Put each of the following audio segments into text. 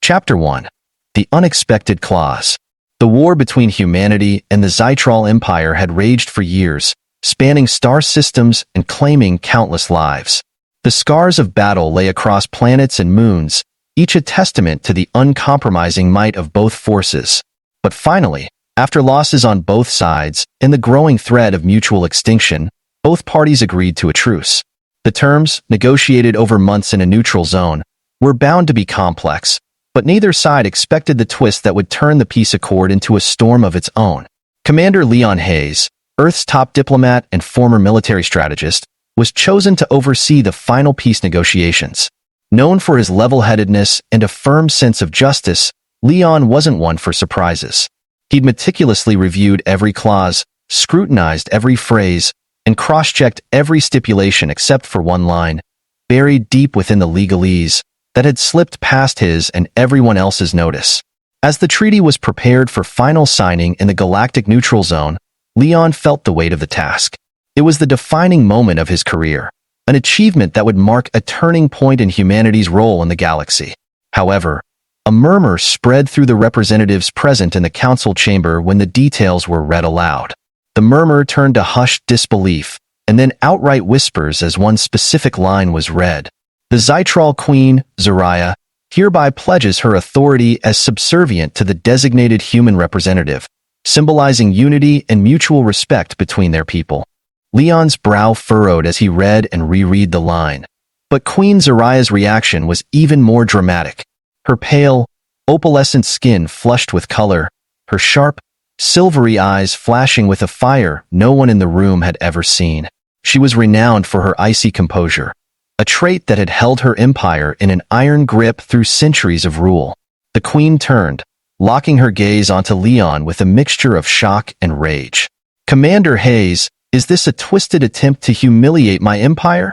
Chapter 1. The Unexpected Clause. The war between humanity and the Zytral Empire had raged for years, spanning star systems and claiming countless lives. The scars of battle lay across planets and moons, each a testament to the uncompromising might of both forces. But finally, after losses on both sides and the growing threat of mutual extinction, both parties agreed to a truce. The terms, negotiated over months in a neutral zone, were bound to be complex, but neither side expected the twist that would turn the peace accord into a storm of its own. Commander Leon Hayes, Earth's top diplomat and former military strategist, was chosen to oversee the final peace negotiations. Known for his level-headedness and a firm sense of justice, Leon wasn't one for surprises. He'd meticulously reviewed every clause, scrutinized every phrase, and cross-checked every stipulation except for one line, buried deep within the legalese, that had slipped past his and everyone else's notice. As the treaty was prepared for final signing in the Galactic neutral zone, Leon felt the weight of the task. It was the defining moment of his career, an achievement that would mark a turning point in humanity's role in the galaxy. However, a murmur spread through the representatives present in the council chamber when the details were read aloud. The murmur turned to hushed disbelief, and then outright whispers as one specific line was read. The Zytral Queen, Zariah, hereby pledges her authority as subservient to the designated human representative, symbolizing unity and mutual respect between their people. Leon's brow furrowed as he read and reread the line. But Queen Zariah's reaction was even more dramatic. Her pale, opalescent skin flushed with color, her sharp, silvery eyes flashing with a fire no one in the room had ever seen. She was renowned for her icy composure, a trait that had held her empire in an iron grip through centuries of rule. The queen turned, locking her gaze onto Leon with a mixture of shock and rage. "Commander Hayes, is this a twisted attempt to humiliate my empire?"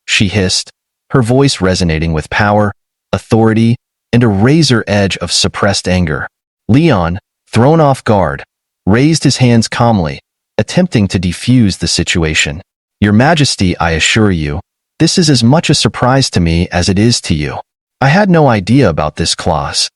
she hissed, her voice resonating with power, authority, and a razor edge of suppressed anger. Leon, thrown off guard, raised his hands calmly, attempting to defuse the situation. "Your Majesty, I assure you, this is as much a surprise to me as it is to you. I had no idea about this clause."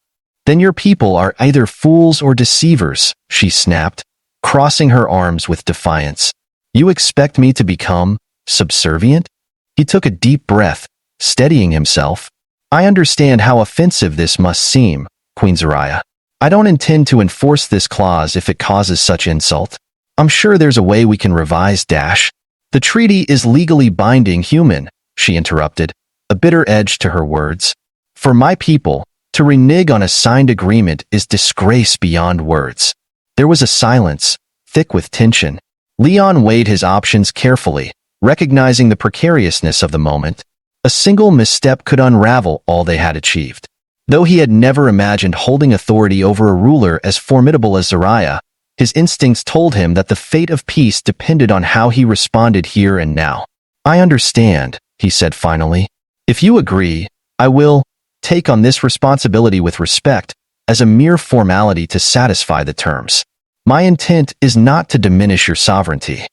"Then your people are either fools or deceivers," she snapped, crossing her arms with defiance. "You expect me to become subservient?" He took a deep breath, steadying himself. "I understand how offensive this must seem, Queen Zariah. I don't intend to enforce this clause if it causes such insult. I'm sure there's a way we can revise dash." "The treaty is legally binding, human," she interrupted, a bitter edge to her words. "For my people, to renege on a signed agreement is disgrace beyond words." There was a silence, thick with tension. Leon weighed his options carefully, recognizing the precariousness of the moment. A single misstep could unravel all they had achieved. Though he had never imagined holding authority over a ruler as formidable as Zariah, his instincts told him that the fate of peace depended on how he responded here and now. "I understand," he said finally. "If you agree, I will take on this responsibility with respect, as a mere formality to satisfy the terms. My intent is not to diminish your sovereignty."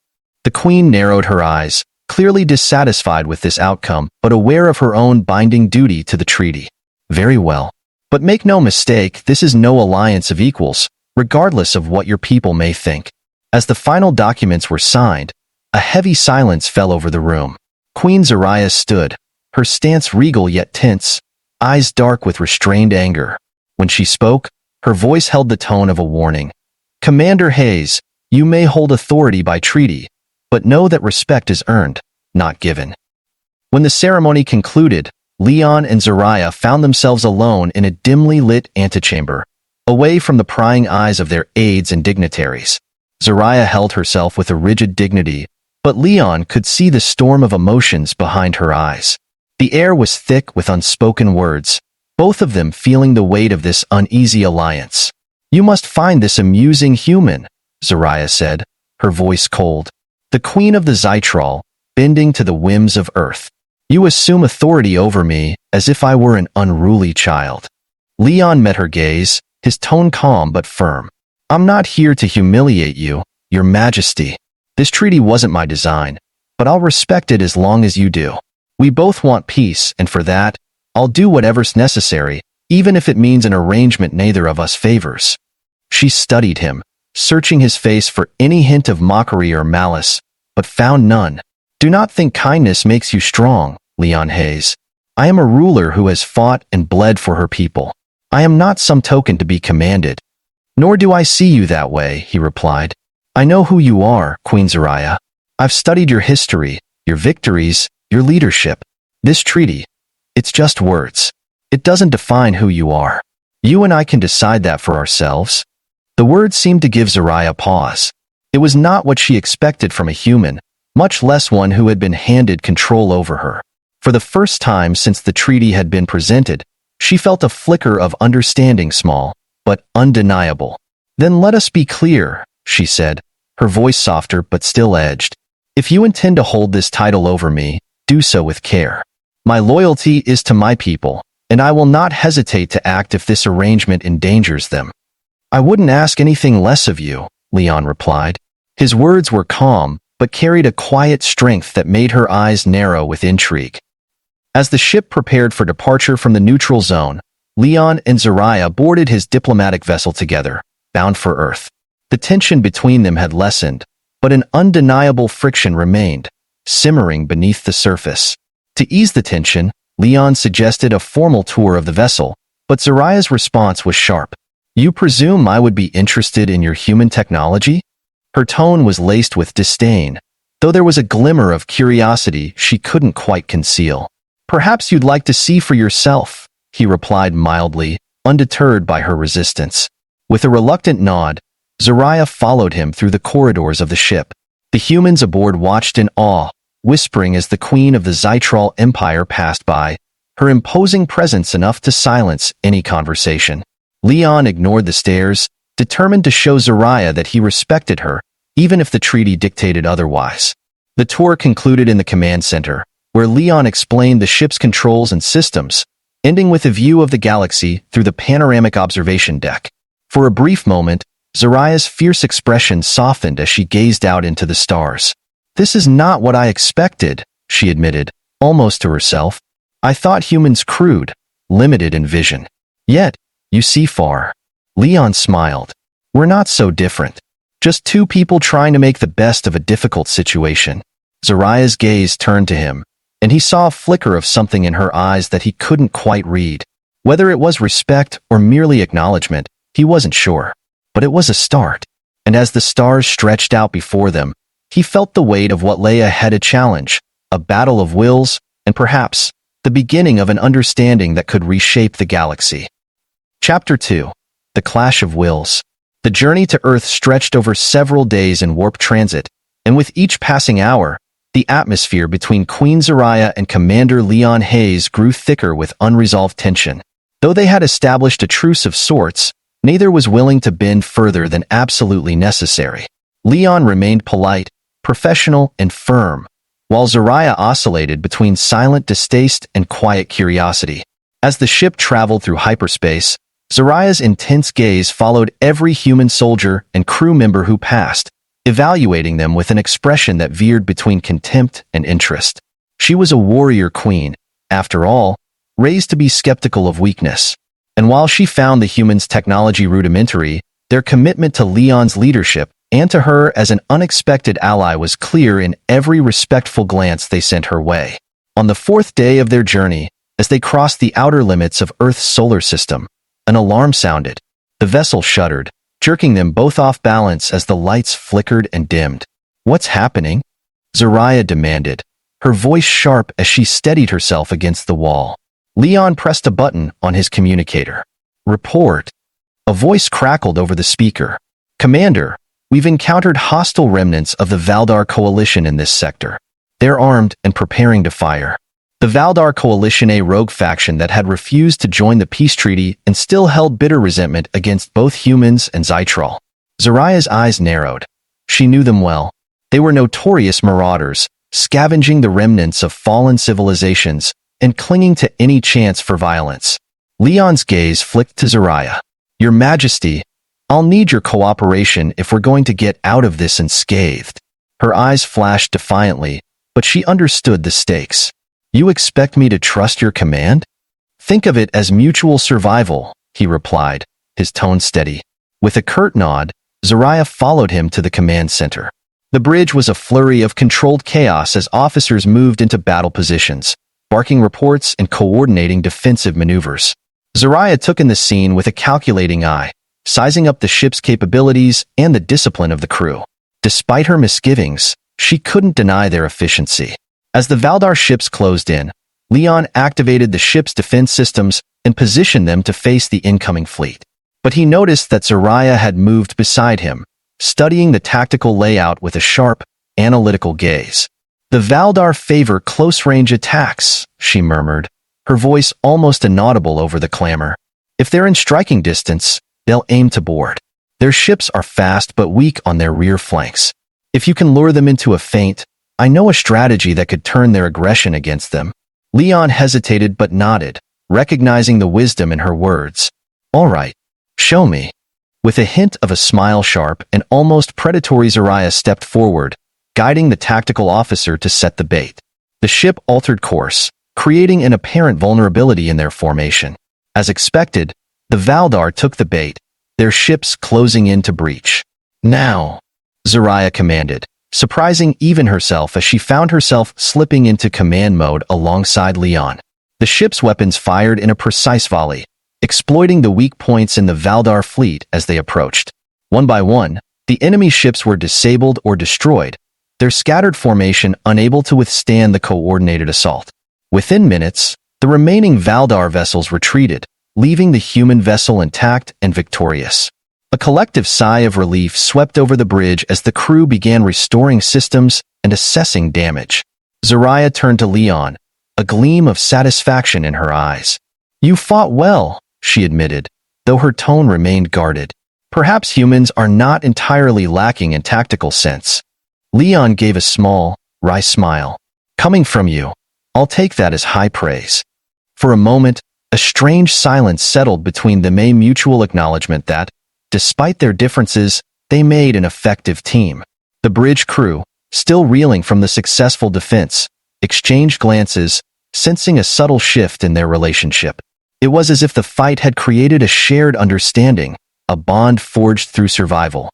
The queen narrowed her eyes, clearly dissatisfied with this outcome, but aware of her own binding duty to the treaty. "Very well. But make no mistake, this is no alliance of equals, regardless of what your people may think." As the final documents were signed, a heavy silence fell over the room. Queen Zariah stood, her stance regal yet tense, eyes dark with restrained anger. When she spoke, her voice held the tone of a warning. "Commander Hayes, you may hold authority by treaty, but know that respect is earned, not given." When the ceremony concluded, Leon and Zariah found themselves alone in a dimly lit antechamber, away from the prying eyes of their aides and dignitaries. Zariah held herself with a rigid dignity, but Leon could see the storm of emotions behind her eyes. The air was thick with unspoken words, both of them feeling the weight of this uneasy alliance. "You must find this amusing, human," Zariah said, her voice cold. "The queen of the Zytral, bending to the whims of Earth. You assume authority over me as if I were an unruly child." Leon met her gaze, his tone calm but firm. "I'm not here to humiliate you, Your Majesty. This treaty wasn't my design, but I'll respect it as long as you do. We both want peace, and for that, I'll do whatever's necessary, even if it means an arrangement neither of us favors." She studied him, searching his face for any hint of mockery or malice, but found none. "Do not think kindness makes you strong, Leon Hayes. I am a ruler who has fought and bled for her people. I am not some token to be commanded." "Nor do I see you that way," he replied. "I know who you are, Queen Zariah. I've studied your history, your victories, your leadership. This treaty, it's just words. It doesn't define who you are. You and I can decide that for ourselves." The words seemed to give Zariah pause. It was not what she expected from a human, much less one who had been handed control over her. For the first time since the treaty had been presented, she felt a flicker of understanding, small, but undeniable. "Then let us be clear," she said, her voice softer but still edged. "If you intend to hold this title over me, do so with care. My loyalty is to my people, and I will not hesitate to act if this arrangement endangers them." "I wouldn't ask anything less of you," Leon replied. His words were calm, but carried a quiet strength that made her eyes narrow with intrigue. As the ship prepared for departure from the neutral zone, Leon and Zariah boarded his diplomatic vessel together, bound for Earth. The tension between them had lessened, but an undeniable friction remained, simmering beneath the surface. To ease the tension, Leon suggested a formal tour of the vessel, but Zariah's response was sharp. "You presume I would be interested in your human technology?" Her tone was laced with disdain, though there was a glimmer of curiosity she couldn't quite conceal. "Perhaps you'd like to see for yourself," he replied mildly, undeterred by her resistance. With a reluctant nod, Zariah followed him through the corridors of the ship. The humans aboard watched in awe, whispering as the queen of the Zytral Empire passed by, her imposing presence enough to silence any conversation. Leon ignored the stares, determined to show Zariah that he respected her, even if the treaty dictated otherwise. The tour concluded in the command center, where Leon explained the ship's controls and systems, ending with a view of the galaxy through the panoramic observation deck. For a brief moment, Zariah's fierce expression softened as she gazed out into the stars. "This is not what I expected," she admitted, almost to herself. "I thought humans crude, limited in vision. Yet, you see far." Leon smiled. "We're not so different. Just two people trying to make the best of a difficult situation." Zariah's gaze turned to him, and he saw a flicker of something in her eyes that he couldn't quite read. Whether it was respect or merely acknowledgement, he wasn't sure. But it was a start, and as the stars stretched out before them, he felt the weight of what lay ahead: a challenge, a battle of wills, and perhaps the beginning of an understanding that could reshape the galaxy. Chapter 2. The Clash of Wills. The journey to Earth stretched over several days in warp transit, and with each passing hour, the atmosphere between Queen Zariah and Commander Leon Hayes grew thicker with unresolved tension. Though they had established a truce of sorts, neither was willing to bend further than absolutely necessary. Leon remained polite, professional, and firm, while Zariah oscillated between silent distaste and quiet curiosity. As the ship traveled through hyperspace, Zariah's intense gaze followed every human soldier and crew member who passed, evaluating them with an expression that veered between contempt and interest. She was a warrior queen, after all, raised to be skeptical of weakness. And while she found the humans' technology rudimentary, their commitment to Leon's leadership and to her as an unexpected ally was clear in every respectful glance they sent her way. On the fourth day of their journey, as they crossed the outer limits of Earth's solar system, an alarm sounded. The vessel shuddered, jerking them both off balance as the lights flickered and dimmed. "What's happening?" Zariah demanded, her voice sharp as she steadied herself against the wall. Leon pressed a button on his communicator. "Report." A voice crackled over the speaker. "Commander, we've encountered hostile remnants of the Valdar Coalition in this sector. They're armed and preparing to fire." The Valdar Coalition, a rogue faction that had refused to join the peace treaty and still held bitter resentment against both humans and Zytral. Zariah's eyes narrowed. She knew them well. They were notorious marauders, scavenging the remnants of fallen civilizations and clinging to any chance for violence. Leon's gaze flicked to Zariah. "Your Majesty, I'll need your cooperation if we're going to get out of this unscathed." Her eyes flashed defiantly, but she understood the stakes. "You expect me to trust your command?" Think of it as mutual survival, he replied, his tone steady. With a curt nod, Zariah followed him to the command center. The bridge was a flurry of controlled chaos as officers moved into battle positions, barking reports and coordinating defensive maneuvers. Zariah took in the scene with a calculating eye, sizing up the ship's capabilities and the discipline of the crew. Despite her misgivings, she couldn't deny their efficiency. As the Valdar ships closed in, Leon activated the ship's defense systems and positioned them to face the incoming fleet. But he noticed that Zariah had moved beside him, studying the tactical layout with a sharp, analytical gaze. "The Valdar favor close-range attacks," she murmured, her voice almost inaudible over the clamor. "If they're in striking distance, they'll aim to board. Their ships are fast but weak on their rear flanks. If you can lure them into a feint, I know a strategy that could turn their aggression against them." Leon hesitated but nodded, recognizing the wisdom in her words. "All right, show me." With a hint of a smile, sharp and almost predatory, Zariah stepped forward, guiding the tactical officer to set the bait. The ship altered course, creating an apparent vulnerability in their formation. As expected, the Valdar took the bait, their ships closing in to breach. "Now," Zariah commanded, surprising even herself as she found herself slipping into command mode alongside Leon. The ship's weapons fired in a precise volley, exploiting the weak points in the Valdar fleet as they approached. One by one, the enemy ships were disabled or destroyed, their scattered formation unable to withstand the coordinated assault. Within minutes, the remaining Valdar vessels retreated, leaving the human vessel intact and victorious. A collective sigh of relief swept over the bridge as the crew began restoring systems and assessing damage. Zariah turned to Leon, a gleam of satisfaction in her eyes. "You fought well," she admitted, though her tone remained guarded. "Perhaps humans are not entirely lacking in tactical sense." Leon gave a small, wry smile. "Coming from you, I'll take that as high praise." For a moment, a strange silence settled between them, a mutual acknowledgement that, despite their differences, they made an effective team. The bridge crew, still reeling from the successful defense, exchanged glances, sensing a subtle shift in their relationship. It was as if the fight had created a shared understanding, a bond forged through survival.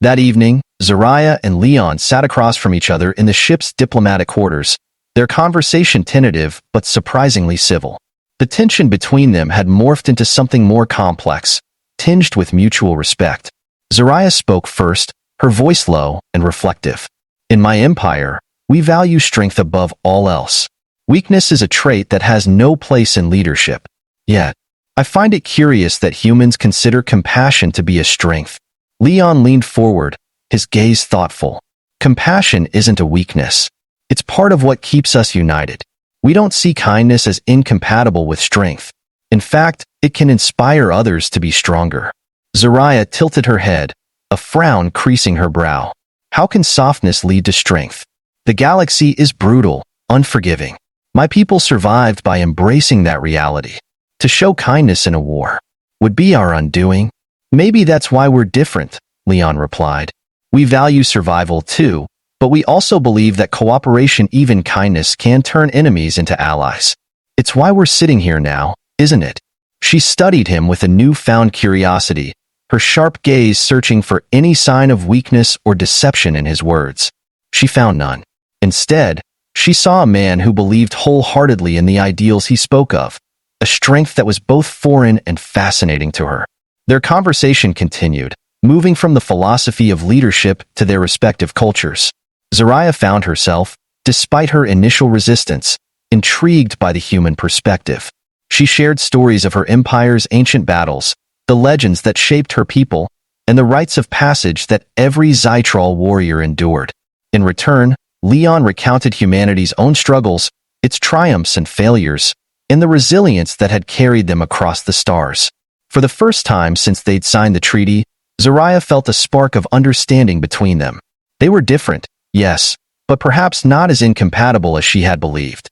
That evening, Zariah and Leon sat across from each other in the ship's diplomatic quarters, their conversation tentative but surprisingly civil. The tension between them had morphed into something more complex, tinged with mutual respect. Zariah spoke first, her voice low and reflective. "In my empire, we value strength above all else. Weakness is a trait that has no place in leadership. Yet, I find it curious that humans consider compassion to be a strength." Leon leaned forward, his gaze thoughtful. "Compassion isn't a weakness. It's part of what keeps us united. We don't see kindness as incompatible with strength. In fact, it can inspire others to be stronger." Zariah tilted her head, a frown creasing her brow. "How can softness lead to strength? The galaxy is brutal, unforgiving. My people survived by embracing that reality. To show kindness in a war would be our undoing." "Maybe that's why we're different," Leon replied. "We value survival too, but we also believe that cooperation, even kindness, can turn enemies into allies. It's why we're sitting here now, isn't it?" She studied him with a newfound curiosity, her sharp gaze searching for any sign of weakness or deception in his words. She found none. Instead, she saw a man who believed wholeheartedly in the ideals he spoke of, a strength that was both foreign and fascinating to her. Their conversation continued, moving from the philosophy of leadership to their respective cultures. Zariah found herself, despite her initial resistance, intrigued by the human perspective. She shared stories of her empire's ancient battles, the legends that shaped her people, and the rites of passage that every Zytral warrior endured. In return, Leon recounted humanity's own struggles, its triumphs and failures, and the resilience that had carried them across the stars. For the first time since they'd signed the treaty, Zariah felt a spark of understanding between them. They were different, yes, but perhaps not as incompatible as she had believed.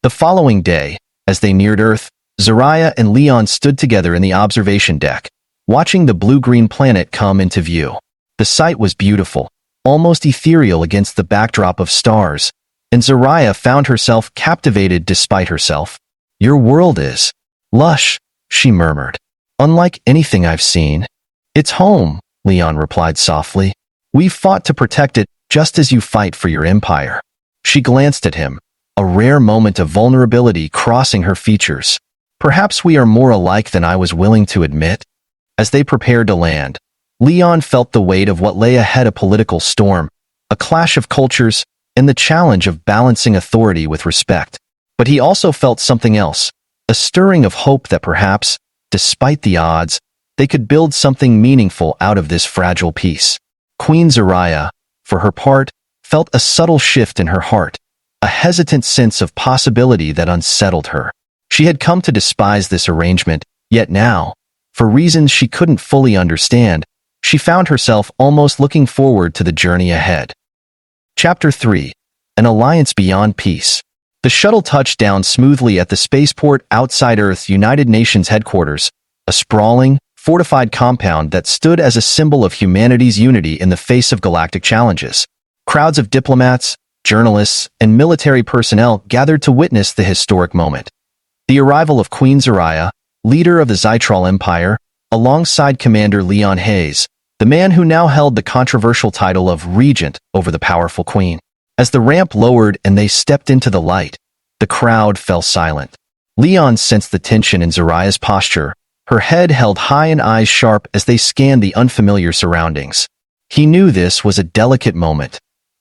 The following day, as they neared Earth, Zariah and Leon stood together in the observation deck, watching the blue-green planet come into view. The sight was beautiful, almost ethereal against the backdrop of stars, and Zariah found herself captivated despite herself. Your world is lush, she murmured. Unlike anything I've seen. It's home, Leon replied softly. We've fought to protect it just as you fight for your empire. She glanced at him, a rare moment of vulnerability crossing her features. Perhaps we are more alike than I was willing to admit. As they prepared to land, Leon felt the weight of what lay ahead: a political storm, a clash of cultures, and the challenge of balancing authority with respect. But he also felt something else, a stirring of hope that perhaps, despite the odds, they could build something meaningful out of this fragile peace. Queen Zariah, for her part, felt a subtle shift in her heart, a hesitant sense of possibility that unsettled her. She had come to despise this arrangement, yet now, for reasons she couldn't fully understand, she found herself almost looking forward to the journey ahead. Chapter 3. An Alliance Beyond Peace. The shuttle touched down smoothly at the spaceport outside Earth's United Nations headquarters, a sprawling, fortified compound that stood as a symbol of humanity's unity in the face of galactic challenges. Crowds of diplomats, journalists, and military personnel gathered to witness the historic moment. The arrival of Queen Zariah, leader of the Zytral Empire, alongside Commander Leon Hayes, the man who now held the controversial title of Regent over the powerful Queen. As the ramp lowered and they stepped into the light, the crowd fell silent. Leon sensed the tension in Zariah's posture, her head held high and eyes sharp as they scanned the unfamiliar surroundings. He knew this was a delicate moment.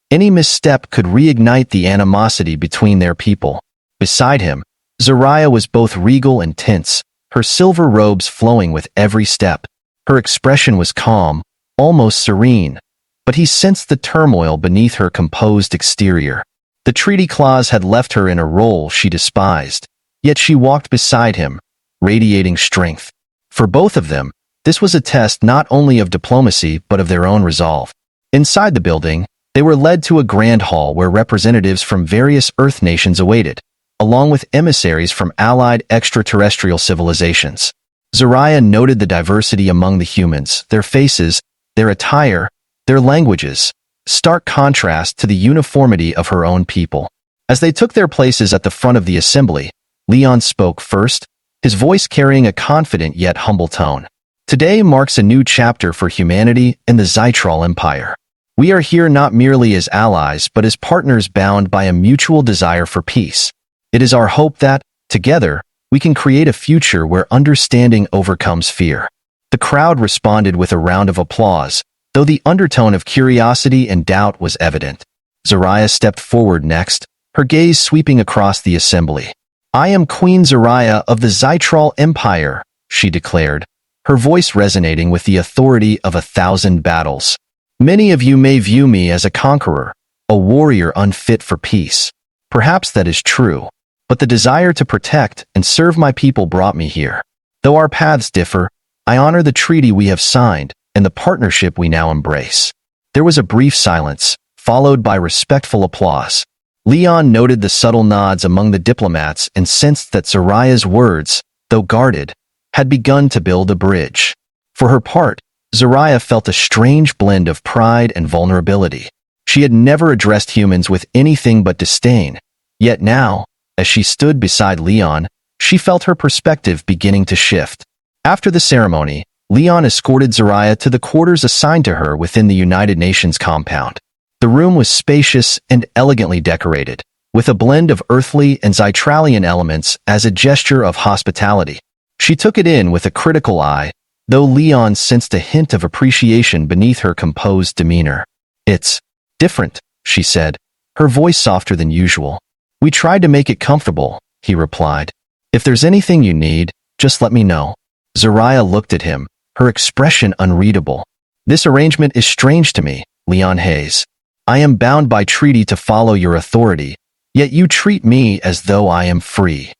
Any misstep could reignite the animosity between their people. Beside him, Zariah was both regal and tense, her silver robes flowing with every step. Her expression was calm, almost serene, but he sensed the turmoil beneath her composed exterior. The treaty clause had left her in a role she despised, yet she walked beside him, radiating strength. For both of them, this was a test not only of diplomacy but of their own resolve. Inside the building, they were led to a grand hall where representatives from various Earth nations awaited, along with emissaries from allied extraterrestrial civilizations. Zariah noted the diversity among the humans, their faces, their attire, their languages, stark contrast to the uniformity of her own people. As they took their places at the front of the assembly, Leon spoke first, his voice carrying a confident yet humble tone. Today marks a new chapter for humanity in the Zytral Empire. We are here not merely as allies but as partners bound by a mutual desire for peace. It is our hope that, together, we can create a future where understanding overcomes fear. The crowd responded with a round of applause, though the undertone of curiosity and doubt was evident. Zariah stepped forward next, her gaze sweeping across the assembly. I am Queen Zariah of the Zytral Empire, she declared, her voice resonating with the authority of 1,000 battles. Many of you may view me as a conqueror, a warrior unfit for peace. Perhaps that is true, but the desire to protect and serve my people brought me here. Though our paths differ, I honor the treaty we have signed and the partnership we now embrace. There was a brief silence, followed by respectful applause. Leon noted the subtle nods among the diplomats and sensed that Zariah's words, though guarded, had begun to build a bridge. For her part, Zariah felt a strange blend of pride and vulnerability. She had never addressed humans with anything but disdain, yet now, as she stood beside Leon, she felt her perspective beginning to shift. After the ceremony, Leon escorted Zariah to the quarters assigned to her within the United Nations compound. The room was spacious and elegantly decorated, with a blend of earthly and Zytralian elements as a gesture of hospitality. She took it in with a critical eye, though Leon sensed a hint of appreciation beneath her composed demeanor. It's different, she said, her voice softer than usual. We tried to make it comfortable, he replied. If there's anything you need, just let me know. Zariah looked at him, her expression unreadable. This arrangement is strange to me, Leon Hayes. I am bound by treaty to follow your authority, yet you treat me as though I am free.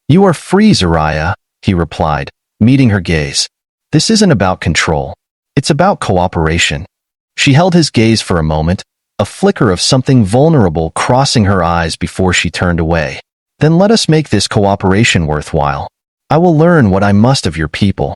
You are free, Zariah, he replied, meeting her gaze. This isn't about control. It's about cooperation. She held his gaze for a moment, a flicker of something vulnerable crossing her eyes before she turned away. Then let us make this cooperation worthwhile. I will learn what I must of your people.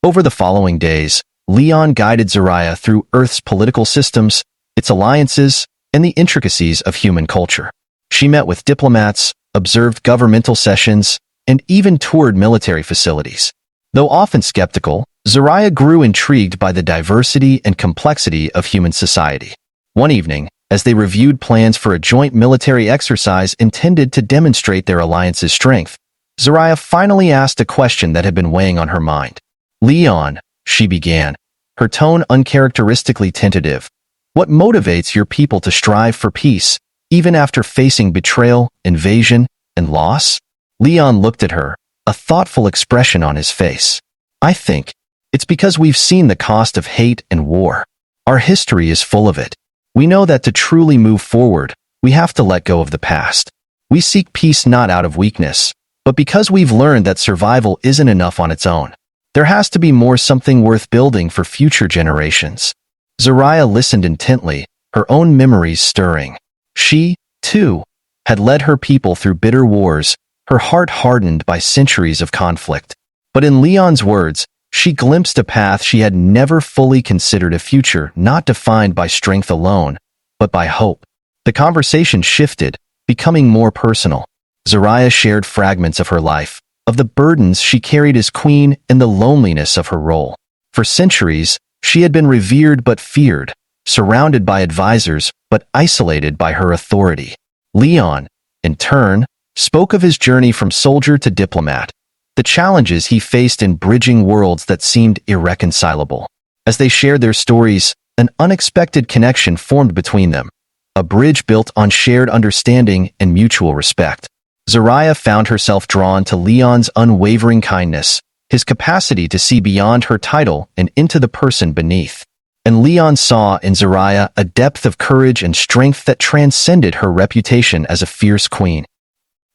Over the following days, Leon guided Zariah through Earth's political systems, its alliances, and the intricacies of human culture. She met with diplomats, observed governmental sessions, and even toured military facilities. Though often skeptical, Zariah grew intrigued by the diversity and complexity of human society. One evening, as they reviewed plans for a joint military exercise intended to demonstrate their alliance's strength, Zariah finally asked a question that had been weighing on her mind. "Leon," she began, her tone uncharacteristically tentative, "what motivates your people to strive for peace, even after facing betrayal, invasion, and loss?" Leon looked at her, a thoughtful expression on his face. "I think it's because we've seen the cost of hate and war. Our history is full of it. We know that to truly move forward, we have to let go of the past. We seek peace not out of weakness, but because we've learned that survival isn't enough on its own. There has to be more, something worth building for future generations." Zariah listened intently, her own memories stirring. She, too, had led her people through bitter wars, her heart hardened by centuries of conflict. But in Leon's words, she glimpsed a path she had never fully considered, a future not defined by strength alone, but by hope. The conversation shifted, becoming more personal. Zariah shared fragments of her life, of the burdens she carried as queen and the loneliness of her role. For centuries, she had been revered but feared, surrounded by advisors but isolated by her authority. Leon, in turn, spoke of his journey from soldier to diplomat, the challenges he faced in bridging worlds that seemed irreconcilable. As they shared their stories, an unexpected connection formed between them, a bridge built on shared understanding and mutual respect. Zariah found herself drawn to Leon's unwavering kindness, his capacity to see beyond her title and into the person beneath. And Leon saw in Zariah a depth of courage and strength that transcended her reputation as a fierce queen.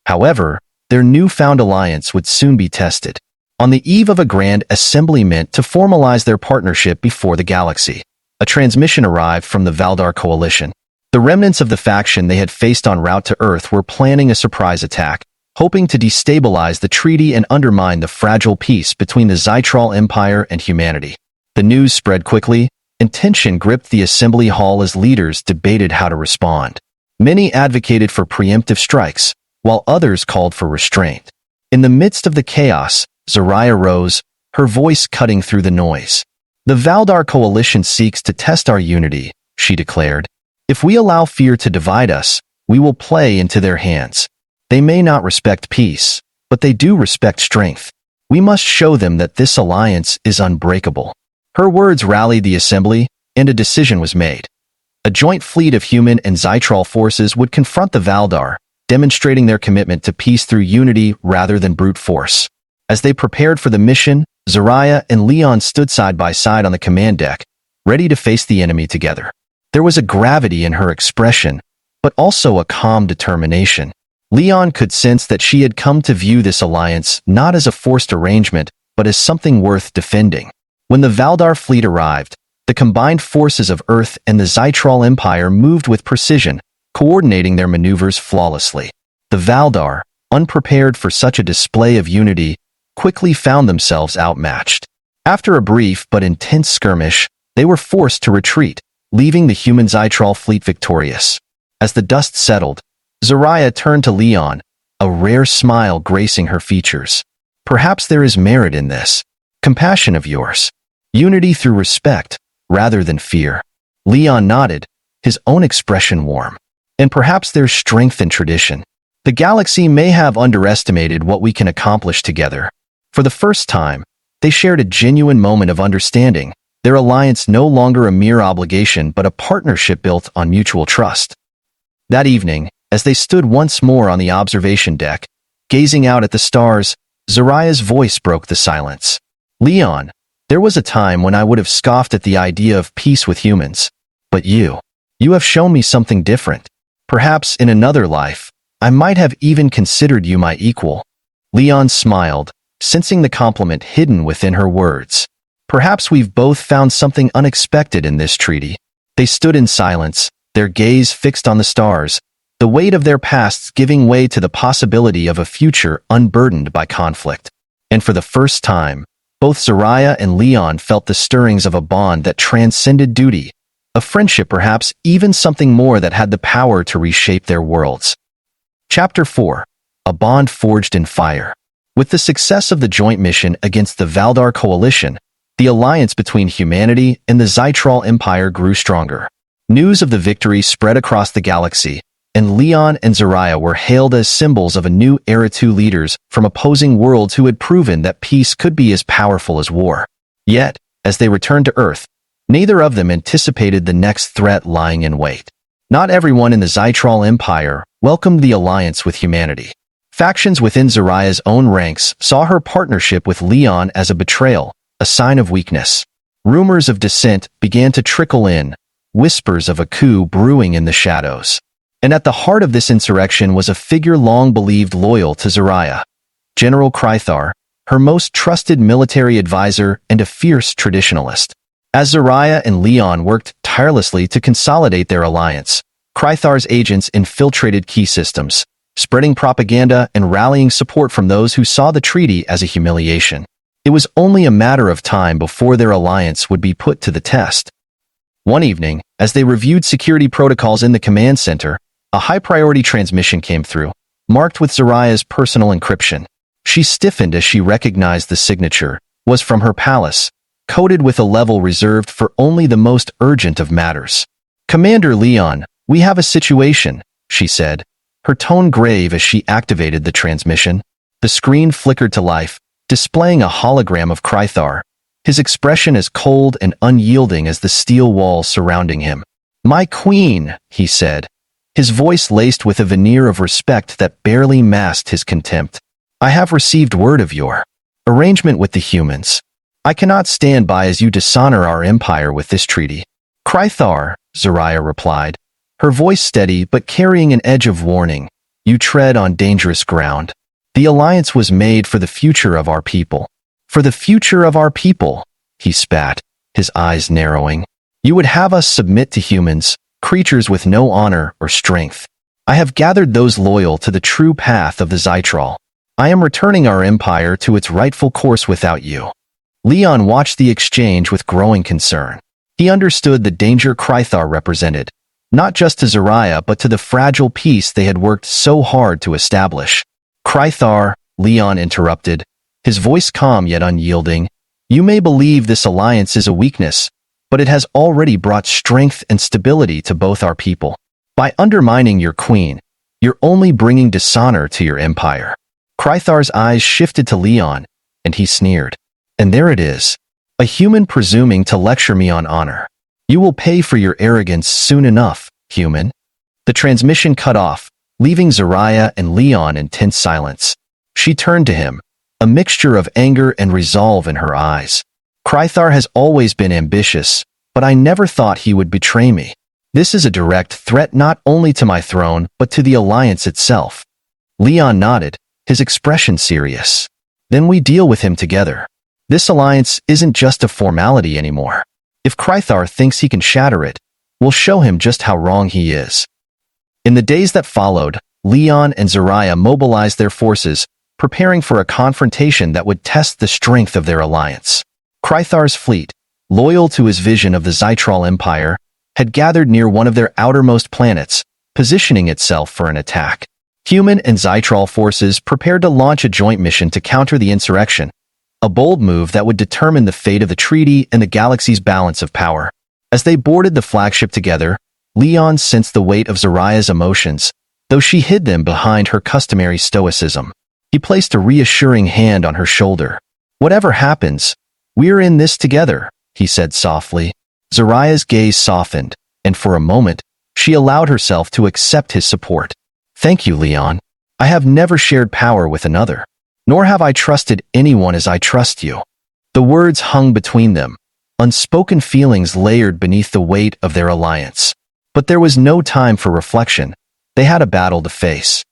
However, their newfound alliance would soon be tested. On the eve of a grand assembly meant to formalize their partnership before the galaxy, a transmission arrived from the Valdar coalition. The remnants of the faction they had faced en route to Earth were planning a surprise attack, hoping to destabilize the treaty and undermine the fragile peace between the Zytral Empire and humanity. The news spread quickly, and tension gripped the assembly hall as leaders debated how to respond. Many advocated for preemptive strikes, while others called for restraint. In the midst of the chaos, Zariah rose, her voice cutting through the noise. "The Valdar coalition seeks to test our unity," she declared. "If we allow fear to divide us, we will play into their hands. They may not respect peace, but they do respect strength. We must show them that this alliance is unbreakable." Her words rallied the assembly, and a decision was made. A joint fleet of human and Zytral forces would confront the Valdar, demonstrating their commitment to peace through unity rather than brute force. As they prepared for the mission, Zariah and Leon stood side by side on the command deck, ready to face the enemy together. There was a gravity in her expression, but also a calm determination. Leon could sense that she had come to view this alliance not as a forced arrangement, but as something worth defending. When the Valdar fleet arrived, the combined forces of Earth and the Zytral Empire moved with precision, coordinating their maneuvers flawlessly. The Valdar, unprepared for such a display of unity, quickly found themselves outmatched. After a brief but intense skirmish, they were forced to retreat, leaving the human Zytral fleet victorious. As the dust settled, Zariah turned to Leon, a rare smile gracing her features. "Perhaps there is merit in this compassion of yours. Unity through respect, rather than fear." Leon nodded, his own expression warm. "And perhaps there's strength in tradition. The galaxy may have underestimated what we can accomplish together." For the first time, they shared a genuine moment of understanding, their alliance no longer a mere obligation but a partnership built on mutual trust. That evening, as they stood once more on the observation deck, gazing out at the stars, Zariah's voice broke the silence. "Leon, there was a time when I would have scoffed at the idea of peace with humans. But you have shown me something different. Perhaps in another life, I might have even considered you my equal." Leon smiled, sensing the compliment hidden within her words. "Perhaps we've both found something unexpected in this treaty." They stood in silence, their gaze fixed on the stars, the weight of their pasts giving way to the possibility of a future unburdened by conflict. And for the first time, both Zariah and Leon felt the stirrings of a bond that transcended duty, a friendship, perhaps even something more that had the power to reshape their worlds. Chapter 4. A Bond Forged in Fire. With the success of the joint mission against the Valdar coalition, the alliance between humanity and the Zytral Empire grew stronger. News of the victory spread across the galaxy, and Leon and Zariah were hailed as symbols of a new era. Two leaders from opposing worlds who had proven that peace could be as powerful as war. Yet, as they returned to Earth, neither of them anticipated the next threat lying in wait. Not everyone in the Zytral Empire welcomed the alliance with humanity. Factions within Zariah's own ranks saw her partnership with Leon as a betrayal, a sign of weakness. Rumors of dissent began to trickle in, whispers of a coup brewing in the shadows. And at the heart of this insurrection was a figure long believed loyal to Zariah, General Krythar, her most trusted military advisor and a fierce traditionalist. As Zariah and Leon worked tirelessly to consolidate their alliance, Krythar's agents infiltrated key systems, spreading propaganda and rallying support from those who saw the treaty as a humiliation. It was only a matter of time before their alliance would be put to the test. One evening, as they reviewed security protocols in the command center, a high-priority transmission came through, marked with Zariah's personal encryption. She stiffened as she recognized the signature was from her palace, coded with a level reserved for only the most urgent of matters. "Commander Leon, we have a situation," she said, her tone grave as she activated the transmission. The screen flickered to life, displaying a hologram of Krythar, his expression as cold and unyielding as the steel walls surrounding him. "My queen," he said, his voice laced with a veneer of respect that barely masked his contempt. "I have received word of your arrangement with the humans. I cannot stand by as you dishonor our empire with this treaty." "Krythar," Zariah replied, her voice steady but carrying an edge of warning, "you tread on dangerous ground. The alliance was made for the future of our people." "For the future of our people," he spat, his eyes narrowing. "You would have us submit to humans, creatures with no honor or strength. I have gathered those loyal to the true path of the Zytral. I am returning our empire to its rightful course without you." Leon watched the exchange with growing concern. He understood the danger Krythar represented, not just to Zariah but to the fragile peace they had worked so hard to establish. "Krythar," Leon interrupted, his voice calm yet unyielding, "you may believe this alliance is a weakness, but it has already brought strength and stability to both our people. By undermining your queen, you're only bringing dishonor to your empire." Krythar's eyes shifted to Leon, and he sneered. "And there it is, a human presuming to lecture me on honor. You will pay for your arrogance soon enough, human." The transmission cut off, leaving Zariah and Leon in tense silence. She turned to him, a mixture of anger and resolve in her eyes. "Krythar has always been ambitious, but I never thought he would betray me. This is a direct threat not only to my throne, but to the alliance itself." Leon nodded, his expression serious. "Then we deal with him together. This alliance isn't just a formality anymore. If Krythar thinks he can shatter it, we'll show him just how wrong he is." In the days that followed, Leon and Zariah mobilized their forces, preparing for a confrontation that would test the strength of their alliance. Krythar's fleet, loyal to his vision of the Zytral Empire, had gathered near one of their outermost planets, positioning itself for an attack. Human and Zytral forces prepared to launch a joint mission to counter the insurrection, a bold move that would determine the fate of the treaty and the galaxy's balance of power. As they boarded the flagship together, Leon sensed the weight of Zariah's emotions, though she hid them behind her customary stoicism. He placed a reassuring hand on her shoulder. "Whatever happens, we're in this together," he said softly. Zariah's gaze softened, and for a moment, she allowed herself to accept his support. "Thank you, Leon. I have never shared power with another, nor have I trusted anyone as I trust you." The words hung between them, unspoken feelings layered beneath the weight of their alliance. But there was no time for reflection. They had a battle to face.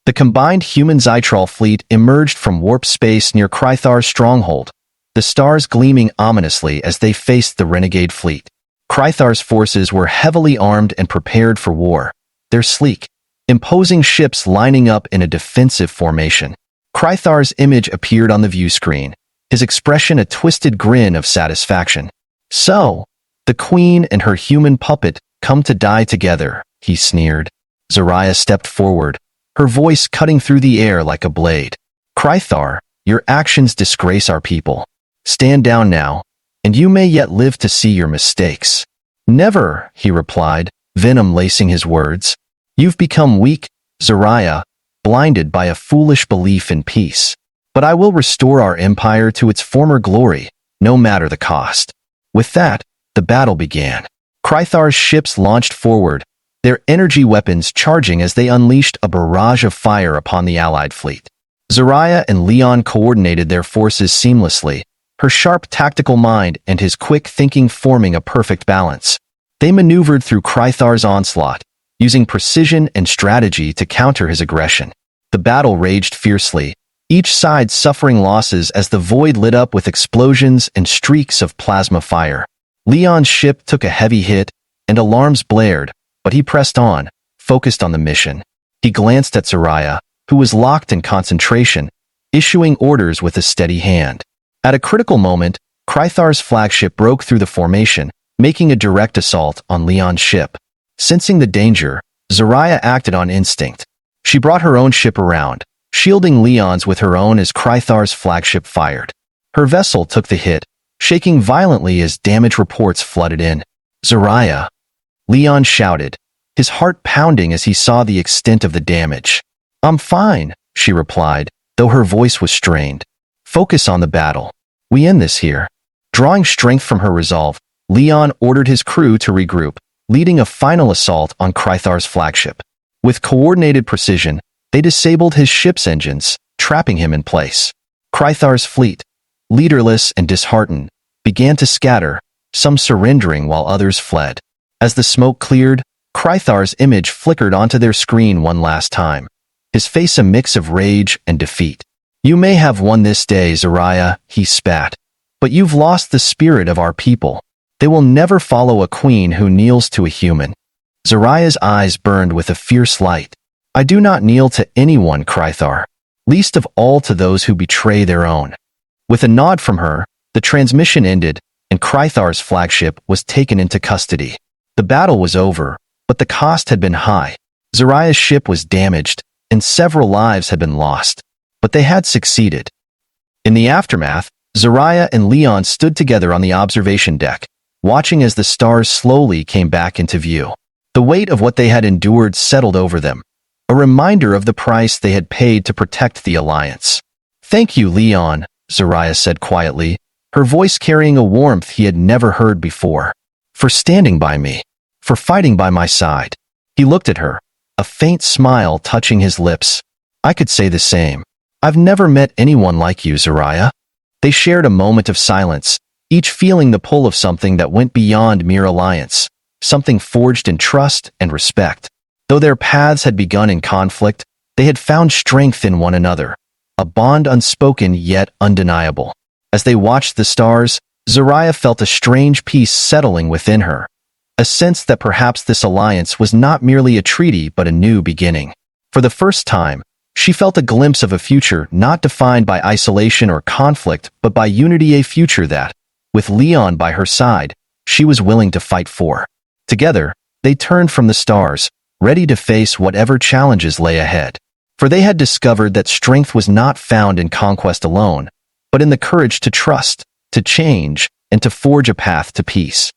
The combined human Zytral fleet emerged from warp space near Krythar's stronghold, the stars gleaming ominously as they faced the renegade fleet. Krythar's forces were heavily armed and prepared for war, their sleek, imposing ships lining up in a defensive formation. Krythar's image appeared on the view screen, his expression a twisted grin of satisfaction. "So, the queen and her human puppet come to die together," he sneered. Zariah stepped forward, her voice cutting through the air like a blade. Krythar, your actions disgrace our people. Stand down now, and you may yet live to see your mistakes. Never, he replied, venom lacing his words. You've become weak, Zariah, blinded by a foolish belief in peace. But I will restore our empire to its former glory, no matter the cost. With that, the battle began. Krythar's ships launched forward, their energy weapons charging as they unleashed a barrage of fire upon the Allied fleet. Zariah and Leon coordinated their forces seamlessly, her sharp tactical mind and his quick thinking forming a perfect balance. They maneuvered through Krythar's onslaught, using precision and strategy to counter his aggression. The battle raged fiercely, each side suffering losses as the void lit up with explosions and streaks of plasma fire. Leon's ship took a heavy hit, and alarms blared, but he pressed on, focused on the mission. He glanced at Zariah, who was locked in concentration, issuing orders with a steady hand. At a critical moment, Krythar's flagship broke through the formation, making a direct assault on Leon's ship. Sensing the danger, Zariah acted on instinct. She brought her own ship around, shielding Leon's with her own as Krythar's flagship fired. Her vessel took the hit, shaking violently as damage reports flooded in. Zariah! Leon shouted, his heart pounding as he saw the extent of the damage. I'm fine, she replied, though her voice was strained. Focus on the battle. We end this here. Drawing strength from her resolve, Leon ordered his crew to regroup, leading a final assault on Krythar's flagship. With coordinated precision, they disabled his ship's engines, trapping him in place. Krythar's fleet, leaderless and disheartened, began to scatter, some surrendering while others fled. As the smoke cleared, Krythar's image flickered onto their screen one last time, his face a mix of rage and defeat. You may have won this day, Zariah, he spat, but you've lost the spirit of our people. They will never follow a queen who kneels to a human. Zariah's eyes burned with a fierce light. I do not kneel to anyone, Krythar, least of all to those who betray their own. With a nod from her, the transmission ended, and Krythar's flagship was taken into custody. The battle was over, but the cost had been high. Zariah's ship was damaged, and several lives had been lost. But they had succeeded. In the aftermath, Zariah and Leon stood together on the observation deck, watching as the stars slowly came back into view. The weight of what they had endured settled over them, a reminder of the price they had paid to protect the Alliance. Thank you, Leon, Zariah said quietly, her voice carrying a warmth he had never heard before. For standing by me, for fighting by my side. He looked at her, a faint smile touching his lips. I could say the same. I've never met anyone like you, Zariah. They shared a moment of silence, each feeling the pull of something that went beyond mere alliance, something forged in trust and respect. Though their paths had begun in conflict, they had found strength in one another, a bond unspoken yet undeniable. As they watched the stars, Zariah felt a strange peace settling within her, a sense that perhaps this alliance was not merely a treaty but a new beginning. For the first time, she felt a glimpse of a future not defined by isolation or conflict but by unity, a future that, with Leon by her side, she was willing to fight for. Together, they turned from the stars, ready to face whatever challenges lay ahead. For they had discovered that strength was not found in conquest alone, but in the courage to trust, to change, and to forge a path to peace.